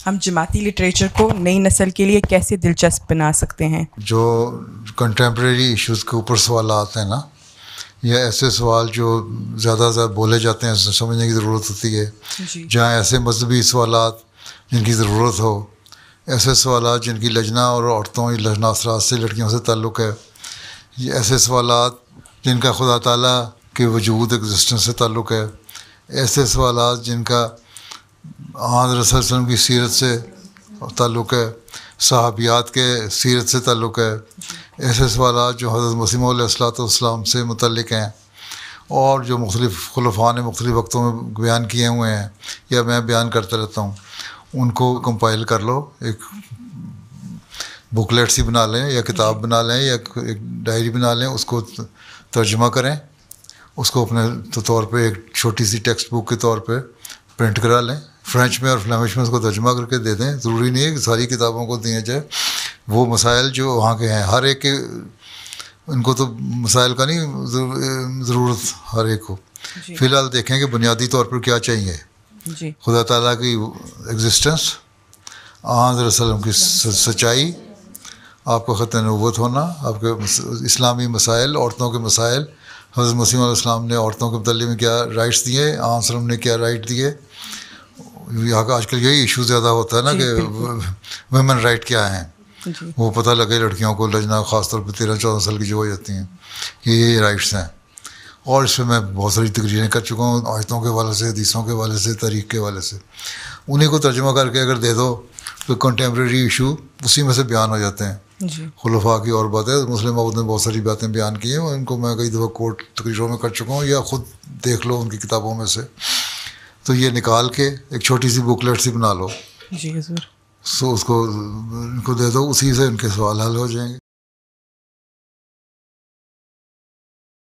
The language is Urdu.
ہم جماعتی لٹریچر کو نئی نسل کے لیے کیسے دلچسپ بنا سکتے ہیں؟ جو کنٹمپریری ایشوز کے اوپر سوالات ہیں نا، یا ایسے سوال جو زیادہ سے زیادہ بولے جاتے ہیں، سمجھنے کی ضرورت ہوتی ہے، جہاں ایسے مذہبی سوالات جن کی ضرورت ہو، ایسے سوالات جن کی لجنہ اور عورتوں یا لجنہ اثرات سے، لڑکیوں سے تعلق ہے، یہ ایسے سوالات جن کا خدا تعالیٰ کے وجود ایگزسٹنس سے تعلق ہے، ایسے سوالات جن کا حضرت رسول صلی اللہ علیہ وسلم کی سیرت سے تعلق ہے، صحابیات کے سیرت سے تعلق ہے، ایسے سوالات جو حضرت مسیح علیہ الصلوۃ والسلام سے متعلق ہیں، اور جو مختلف خلفاء نے مختلف وقتوں میں بیان کیے ہوئے ہیں یا میں بیان کرتا رہتا ہوں، ان کو کمپائل کر لو، ایک بکلیٹ سی بنا لیں یا کتاب بنا لیں یا ایک ڈائری بنا لیں، اس کو ترجمہ کریں، اس کو اپنے طور پہ ایک چھوٹی سی ٹیکسٹ بک کے طور پہ پرنٹ کرا لیں، فرینچ میں اور فلیمش میں اس کو ترجمہ کر کے دے دیں۔ ضروری نہیں ہے کہ ساری کتابوں کو دیا جائے، وہ مسائل جو وہاں کے ہیں ہر ایک کے، ان کو تو مسائل کا نہیں ضرورت ہر ایک کو، فی الحال دیکھیں کہ بنیادی طور پر کیا چاہیے، خدا تعالیٰ کی ایگزسٹنس، حضرت وسلم کی سچائی، آپ کا ختم نبوت ہونا، آپ کے اسلامی مسائل، عورتوں کے مسائل، حضرت مسیح علیہ السلام نے عورتوں کے متعلق میں کیا رائٹس دیے، وسلم نے کیا رائٹ دیے۔ یہاں کا آج کل یہی ایشو زیادہ ہوتا ہے نا کہ ویمن رائٹ کیا ہیں، وہ پتہ لگے لڑکیوں کو، لجنہ خاص طور پہ 13-14 سال کی جو ہو جاتی ہیں کہ یہ رائٹس ہیں، اور اس پہ میں بہت ساری تقریریں کر چکا ہوں، آیتوں کے حوالے سے، حدیثوں کے حوالے سے، تاریخ کے حوالے سے، انہیں کو ترجمہ کر کے اگر دے دو تو کنٹمپریری ایشو اسی میں سے بیان ہو جاتے ہیں۔ خلفاء کی اور باتیں، مسلم عود نے بہت ساری باتیں بیان کی ہیں، ان کو میں کئی دفعہ کوٹ تقریروں میں کر چکا ہوں، یا خود دیکھ لو ان کی کتابوں میں سے، تو یہ نکال کے ایک چھوٹی سی بکلیٹ سی بنا لو، جی حضور، سو اس کو ان کو دے دو، اسی سے ان کے سوال حل ہو جائیں گے۔